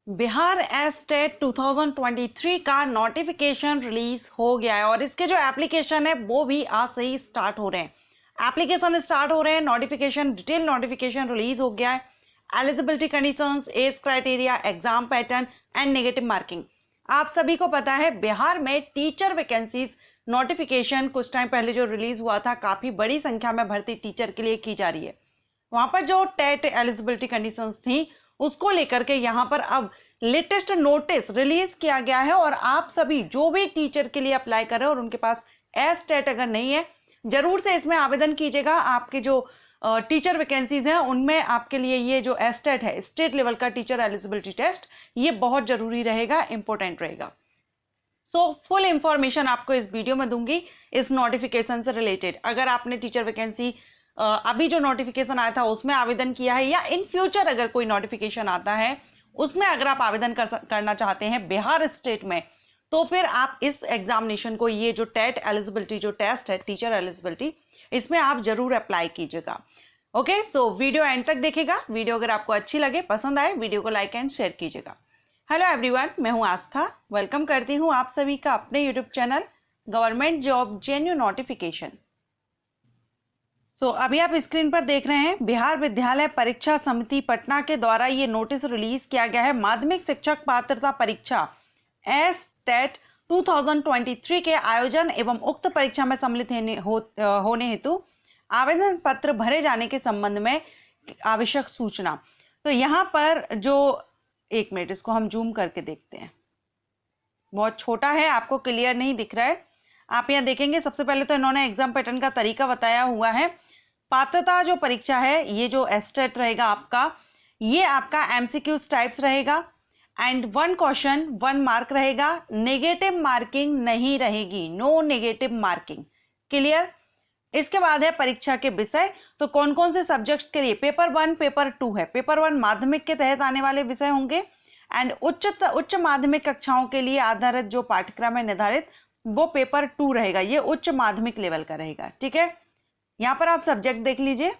Bihar estate 2023 का notification release हो गया है और इसके जो एप्लीकेशन है वो भी आज से ही स्टार्ट हो रहे हैं। एप्लीकेशन स्टार्ट हो रहे हैं, नोटिफिकेशन डिटेल नोटिफिकेशन रिलीज हो गया है। Eligibility conditions, age criteria, exam pattern and negative marking. आप सभी को पता है बिहार में टीचर वैकेंसीज नोटिफिकेशन कुछ टाइम पहले जो रिलीज हुआ था, काफी बड़ी संख्या में भर्ती टीचर के लिए की जा रही है। वहां पर जो टेट एलिजिबिलिटी कंडीशंस थी उसको लेकर के यहाँ पर अब लेटेस्ट नोटिस रिलीज किया गया है और आप सभी जो भी टीचर के लिए अप्लाई कर रहे हो और उनके पास एस्टेट अगर नहीं है, जरूर से इसमें आवेदन कीजिएगा। आपके जो टीचर वैकेंसीज हैं उनमें आपके लिए ये जो एस्टेट है, स्टेट लेवल का टीचर एलिजिबिलिटी टेस्ट, ये बहुत जरूरी रहेगा, इंपॉर्टेंट रहेगा। सो फुल इंफॉर्मेशन आपको इस वीडियो में दूंगी इस नोटिफिकेशन से रिलेटेड। अगर आपने टीचर वैकेंसी अभी जो नोटिफिकेशन आया था उसमें आवेदन किया है या इन फ्यूचर अगर कोई नोटिफिकेशन आता है उसमें अगर आप आवेदन करना चाहते हैं बिहार स्टेट में, तो फिर आप इस एग्जामिनेशन को, ये जो टेट एलिजिबिलिटी जो टेस्ट है टीचर एलिजिबिलिटी, इसमें आप जरूर अप्लाई कीजिएगा। ओके, सो वीडियो एंड तक देखिएगा। वीडियो अगर आपको अच्छी लगे, पसंद आए, वीडियो को लाइक एंड शेयर कीजिएगा। हेलो एवरीवन, मैं हूं आस्था। वेलकम करती हूं आप सभी का अपने YouTube channel government job जेन्यू notification. अभी आप स्क्रीन पर देख रहे हैं बिहार विद्यालय परीक्षा समिति पटना के द्वारा ये नोटिस रिलीज किया गया है। माध्यमिक शिक्षक पात्रता परीक्षा एस्टेट 2023 के आयोजन एवं उक्त परीक्षा में सम्मिलित होने हेतु आवेदन पत्र भरे जाने के संबंध में आवश्यक सूचना। तो यहाँ पर जो, एक मिनट, इसको हम जूम करके देखते हैं, बहुत छोटा है, आपको क्लियर नहीं दिख रहा है। आप यहाँ देखेंगे, सबसे पहले तो इन्होंने एग्जाम पैटर्न का तरीका बताया हुआ है। पात्रता जो परीक्षा है, ये जो एस्टेट रहेगा आपका, ये आपका एमसीक्यूज टाइप्स रहेगा एंड 1 क्वेश्चन 1 मार्क रहेगा। नेगेटिव मार्किंग नहीं रहेगी, नो नेगेटिव मार्किंग, क्लियर। इसके बाद है परीक्षा के विषय। तो कौन कौन से सब्जेक्ट्स के लिए पेपर 1 पेपर 2 है। पेपर 1 माध्यमिक के तहत आने वाले विषय होंगे एंड उच्च माध्यमिक कक्षाओं के लिए आधारित जो पाठ्यक्रम है निर्धारित, वो पेपर 2 रहेगा, ये उच्च माध्यमिक लेवल का रहेगा। ठीक है, यहां पर आप सब्जेक्ट देख लीजिए।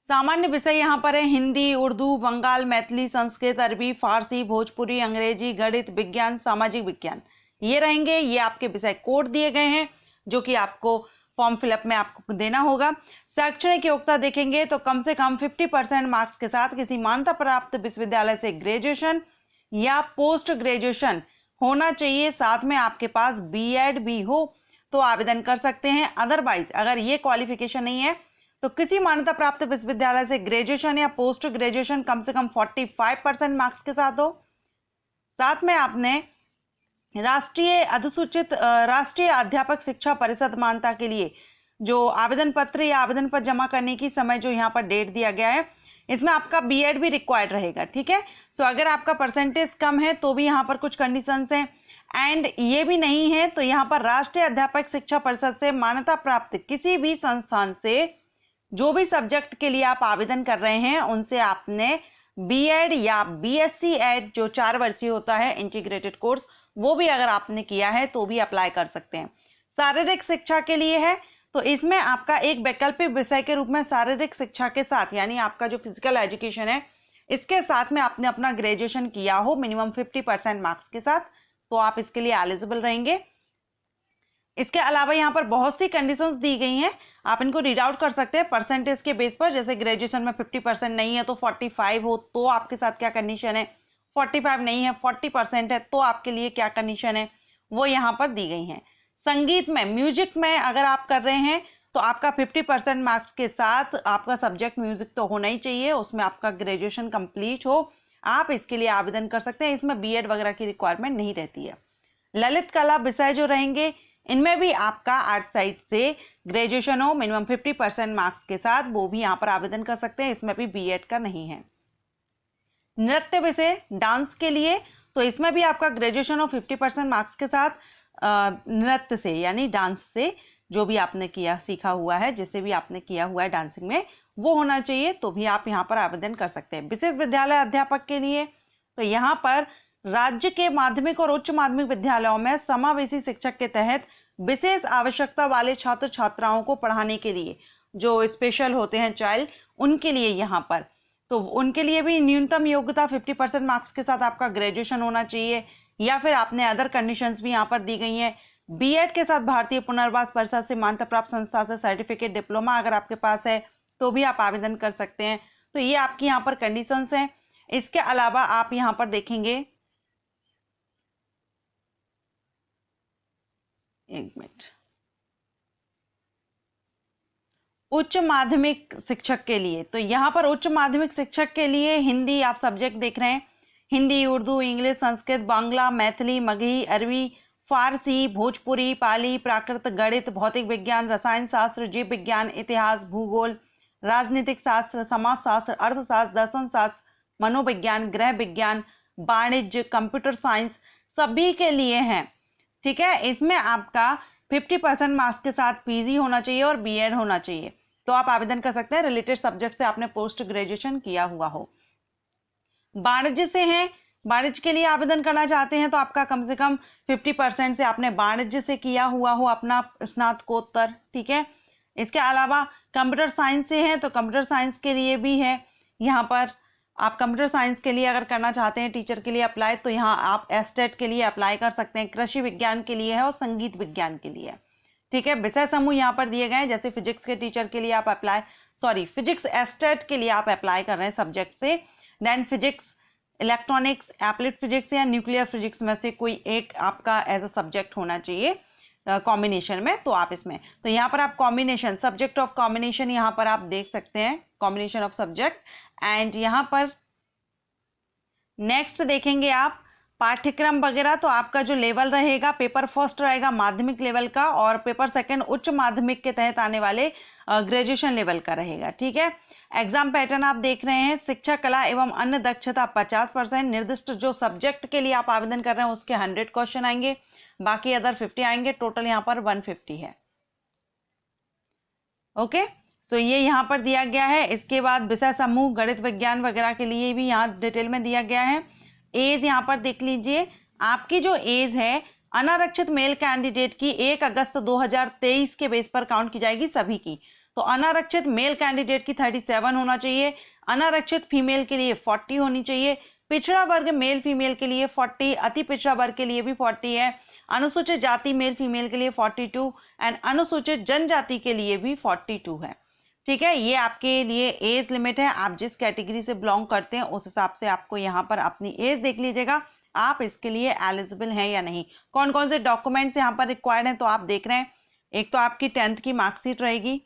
सामान्य विषय यहां पर है हिंदी, उर्दू, बंगाल, मैथिली, संस्कृत, अरबी, फारसी, भोजपुरी, अंग्रेजी, गणित, विज्ञान, सामाजिक विज्ञान, ये रहेंगे। ये आपके विषय कोड दिए गए हैं जो कि आपको फॉर्म फिलअप में आपको देना होगा। शैक्षणिक योग्यता देखेंगे तो कम से कम 50% मार्क्स के साथ किसी मान्यता प्राप्त विश्वविद्यालय से ग्रेजुएशन या पोस्ट ग्रेजुएशन होना चाहिए। साथ में आपके पास बीएड भी हो तो आवेदन कर सकते हैं। अदरवाइज अगर ये क्वालिफिकेशन नहीं है तो किसी मान्यता प्राप्त विश्वविद्यालय से ग्रेजुएशन या पोस्ट ग्रेजुएशन कम से कम 45% मार्क्स के साथ हो। साथ में आपने राष्ट्रीय अध्यापक शिक्षा परिषद मान्यता के लिए जो आवेदन पत्र या आवेदन पत्र जमा करने की समय जो यहाँ पर डेट दिया गया है, इसमें आपका बीएड भी रिक्वायर्ड रहेगा। ठीक है, सो अगर आपका परसेंटेज कम है तो भी यहाँ पर कुछ कंडीशंस हैं एंड ये भी नहीं है तो यहाँ पर राष्ट्रीय अध्यापक शिक्षा परिषद से मान्यता प्राप्त किसी भी संस्थान से जो भी सब्जेक्ट के लिए आप आवेदन कर रहे हैं उनसे आपने बीएड या बीएससी एड जो 4 वर्षीय होता है इंटीग्रेटेड कोर्स, वो भी अगर आपने किया है तो भी अप्लाई कर सकते हैं। शारीरिक शिक्षा के लिए है तो इसमें आपका एक वैकल्पिक विषय के रूप में शारीरिक शिक्षा के साथ, यानी आपका जो फिजिकल एजुकेशन है इसके साथ में आपने अपना ग्रेजुएशन किया हो मिनिमम 50% मार्क्स के साथ, तो आप इसके लिए एलिजिबल रहेंगे। इसके अलावा यहाँ पर बहुत सी कंडीशंस दी गई हैं, आप इनको रीड आउट कर सकते हैं परसेंटेज के बेस पर। जैसे ग्रेजुएशन में 50% नहीं है तो 45 हो तो आपके साथ क्या कंडीशन है, 45 नहीं है 40% है तो आपके लिए क्या कंडीशन है, वो यहाँ पर दी गई हैं। संगीत में, म्यूजिक में अगर आप कर रहे हैं तो आपका 50% मार्क्स के साथ आपका सब्जेक्ट म्यूजिक तो होना ही चाहिए, उसमें आपका ग्रेजुएशन कंप्लीट हो, आप इसके लिए आवेदन कर सकते हैं। इसमें बीएड वगैरह की रिक्वायरमेंट नहीं रहती है। ललित कला विषय जो रहेंगे इनमें भी आपका आर्ट साइड से ग्रेजुएशन हो मिनिमम 50% मार्क्स के साथ, वो भी यहाँ पर आवेदन कर सकते हैं, इसमें भी बीएड का नहीं है। नृत्य विषय डांस के लिए तो इसमें भी आपका ग्रेजुएशन हो 50% मार्क्स के साथ नृत्य से, यानी डांस से जो भी आपने किया सीखा हुआ है, जिससे भी आपने किया हुआ है डांसिंग में, वो होना चाहिए, तो भी आप यहाँ पर आवेदन कर सकते हैं। विशेष विद्यालय अध्यापक के लिए तो यहाँ पर राज्य के माध्यमिक और उच्च माध्यमिक विद्यालयों में समावेशी शिक्षक के तहत विशेष आवश्यकता वाले छात्र छात्राओं को पढ़ाने के लिए जो स्पेशल होते हैं चाइल्ड, उनके लिए यहाँ पर तो उनके लिए भी न्यूनतम योग्यता 50% मार्क्स के साथ आपका ग्रेजुएशन होना चाहिए, या फिर आपने अदर कंडीशंस भी यहाँ पर दी गई हैं। बीएड के साथ भारतीय पुनर्वास परिषद से मान्यता प्राप्त संस्था से सर्टिफिकेट डिप्लोमा अगर आपके पास है तो भी आप आवेदन कर सकते हैं। तो ये आपकी यहाँ पर कंडीशंस हैं। इसके अलावा आप यहाँ पर देखेंगे, एक मिनट, उच्च माध्यमिक शिक्षक के लिए, तो यहाँ पर उच्च माध्यमिक शिक्षक के लिए हिंदी आप सब्जेक्ट देख रहे हैं, हिंदी, उर्दू, इंग्लिश, संस्कृत, बांग्ला, मैथिली, मगही, अरबी, फारसी, भोजपुरी, पाली, प्राकृत, गणित, भौतिक विज्ञान, रसायन शास्त्र, जीव विज्ञान, इतिहास, भूगोल, राजनीतिक शास्त्र, समाजशास्त्र, अर्थशास्त्र, दर्शन शास्त्र, मनोविज्ञान, गृह विज्ञान, वाणिज्य, कंप्यूटर साइंस, सभी के लिए हैं। ठीक है, इसमें आपका 50% मार्क्स के साथ पीजी होना चाहिए और बीएड होना चाहिए, तो आप आवेदन कर सकते हैं रिलेटेड सब्जेक्ट से आपने पोस्ट ग्रेजुएशन किया हुआ हो। वाणिज्य से हैं, वाणिज्य के लिए आवेदन करना चाहते हैं तो आपका कम से कम 50% से आपने वाणिज्य से किया हुआ हो अपना स्नातकोत्तर। ठीक है, इसके अलावा कंप्यूटर साइंस से हैं तो कंप्यूटर साइंस के लिए भी है, यहाँ पर आप कंप्यूटर साइंस के लिए अगर करना चाहते हैं टीचर के लिए अप्लाई, तो यहाँ आप एस्टेट के लिए अप्लाई कर सकते हैं, कृषि विज्ञान के लिए है और संगीत विज्ञान के लिए। ठीक है, विषय समूह यहाँ पर दिए गए हैं, जैसे फिजिक्स के टीचर के लिए आप फिजिक्स एस्टेट के लिए आप अप्लाई कर रहे हैं सब्जेक्ट से, then physics, electronics, applied physics या न्यूक्लियर फिजिक्स में से कोई एक आपका एज अ सब्जेक्ट होना चाहिए कॉम्बिनेशन में, तो आप इसमें, तो यहाँ पर आप कॉम्बिनेशन, सब्जेक्ट ऑफ कॉम्बिनेशन यहाँ पर आप देख सकते हैं, कॉम्बिनेशन ऑफ सब्जेक्ट। एंड यहाँ पर नेक्स्ट देखेंगे आप पाठ्यक्रम वगैरह, तो आपका जो लेवल रहेगा, पेपर फर्स्ट रहेगा माध्यमिक लेवल का और पेपर सेकंड उच्च माध्यमिक के तहत आने वाले ग्रेजुएशन लेवल का रहेगा। ठीक है, एग्जाम पैटर्न आप देख रहे हैं, शिक्षा कला एवं अन्य दक्षता 50%, निर्दिष्ट जो सब्जेक्ट के लिए आप आवेदन कर रहे हैं उसके 100 क्वेश्चन आएंगे, बाकी अदर 50 आएंगे, टोटल यहाँ पर 150 है। ओके, सो ये यहाँ पर दिया गया है। इसके बाद विषय समूह गणित विज्ञान वगैरह के लिए भी यहाँ डिटेल में दिया गया है। एज यहाँ पर देख लीजिए, आपकी जो एज है अनारक्षित मेल कैंडिडेट की 1 अगस्त 2023 के बेस पर काउंट की जाएगी सभी की, तो अनारक्षित मेल कैंडिडेट की 37 होना चाहिए, अनारक्षित फीमेल के लिए 40 होनी चाहिए, पिछड़ा वर्ग मेल फीमेल के लिए 40, अति पिछड़ा वर्ग के लिए भी 40 है, अनुसूचित जाति मेल फीमेल के लिए 42 एंड अनुसूचित जनजाति के लिए भी 42 है। ठीक है, ये आपके लिए एज लिमिट है, आप जिस कैटेगरी से बिलोंग करते हैं उस हिसाब से आपको यहाँ पर अपनी एज देख लीजिएगा, आप इसके लिए एलिजिबल हैं या नहीं। कौन कौन से डॉक्यूमेंट्स यहाँ पर रिक्वायर्ड हैं तो आप देख रहे हैं, एक तो आपकी 10th की मार्कशीट रहेगी।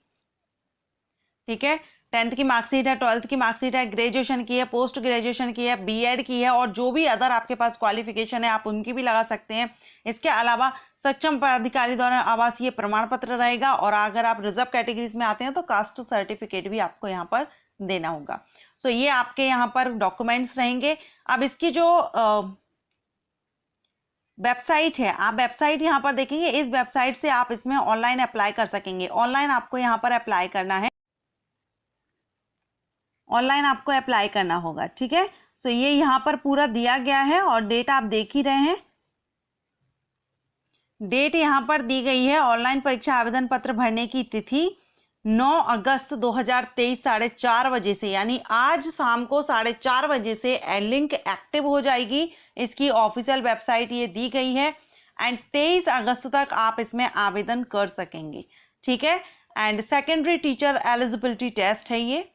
ठीक है, 10th की मार्कशीट है, 12th की मार्कशीट है, ग्रेजुएशन की है, पोस्ट ग्रेजुएशन की है, बीएड की है और जो भी अदर आपके पास क्वालिफिकेशन है आप उनकी भी लगा सकते हैं। इसके अलावा सक्षम पदाधिकारी द्वारा आवासीय प्रमाण पत्र रहेगा और अगर आप रिजर्व कैटेगरीज में आते हैं तो कास्ट सर्टिफिकेट भी आपको यहाँ पर देना होगा। सो ये आपके यहाँ पर डॉक्यूमेंट्स रहेंगे। अब इसकी जो वेबसाइट है, आप वेबसाइट यहाँ पर देखेंगे, इस वेबसाइट से आप इसमें ऑनलाइन अप्लाई कर सकेंगे। ऑनलाइन आपको यहाँ पर अप्लाई करना है, ऑनलाइन आपको अप्लाई करना होगा। ठीक है, सो ये यहाँ पर पूरा दिया गया है और डेट आप देख ही रहे हैं, डेट यहाँ पर दी गई है। ऑनलाइन परीक्षा आवेदन पत्र भरने की तिथि 9 अगस्त 2023 4:30 बजे से, यानी आज शाम को 4:30 बजे से लिंक एक्टिव हो जाएगी। इसकी ऑफिशियल वेबसाइट ये दी गई है एंड 23 अगस्त तक आप इसमें आवेदन कर सकेंगे। ठीक है, and secondary teacher eligibility test है ये।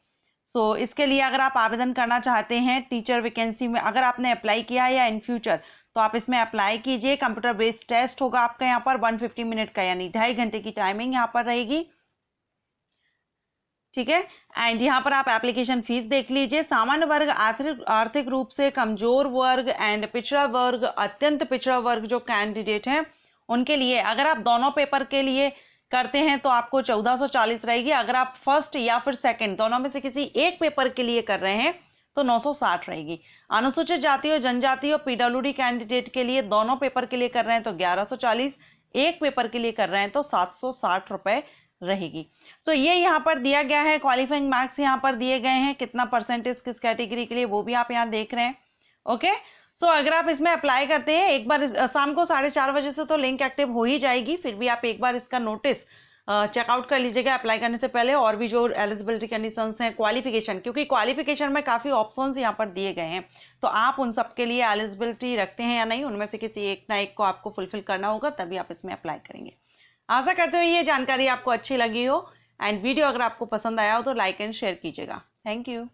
सो इसके लिए अगर आप आवेदन करना चाहते हैं टीचर वैकेंसी में, अगर आपने अप्लाई किया है या इन फ्यूचर, तो आप इसमें अप्लाई कीजिए। कंप्यूटर बेस्ड टेस्ट होगा आपका यहाँ पर 150 मिनट का, यानी 2.5 घंटे की टाइमिंग यहाँ पर रहेगी। ठीक है, एंड यहाँ पर आप एप्लीकेशन फीस देख लीजिए। सामान्य वर्ग, आर्थिक रूप से कमजोर वर्ग एंड पिछड़ा वर्ग, अत्यंत पिछड़ा वर्ग जो कैंडिडेट हैं उनके लिए, अगर आप दोनों पेपर के लिए करते हैं तो आपको 1440 रहेगी। अगर आप फर्स्ट या फिर सेकंड दोनों में से किसी एक पेपर के लिए कर रहे हैं तो 960 रहेगी। अनुसूचित जाति और जनजाति और पीडब्ल्यूडी कैंडिडेट के लिए दोनों पेपर के लिए कर रहे हैं तो 1140, एक पेपर के लिए कर रहे हैं तो 760 रुपए रहेगी। तो ये यहाँ पर दिया गया है, क्वालिफाइंग मार्क्स यहाँ पर दिए गए हैं, कितना परसेंटेज किस कैटेगरी के लिए वो भी आप यहाँ देख रहे हैं। ओके, सो अगर आप इसमें अप्लाई करते हैं, एक बार शाम को 4:30 बजे से तो लिंक एक्टिव हो ही जाएगी, फिर भी आप एक बार इसका नोटिस चेकआउट कर लीजिएगा अप्लाई करने से पहले। और भी जो एलिजिबिलिटी कंडीशंस हैं, क्वालिफिकेशन, क्योंकि क्वालिफिकेशन में काफ़ी ऑप्शंस यहाँ पर दिए गए हैं, तो आप उन सब के लिए एलिजिबिलिटी रखते हैं या नहीं, उनमें से किसी एक ना एक को आपको फुलफिल करना होगा, तभी आप इसमें अप्लाई करेंगे। आशा करते हो ये जानकारी आपको अच्छी लगी हो, एंड वीडियो अगर आपको पसंद आया हो तो लाइक एंड शेयर कीजिएगा। Thank you.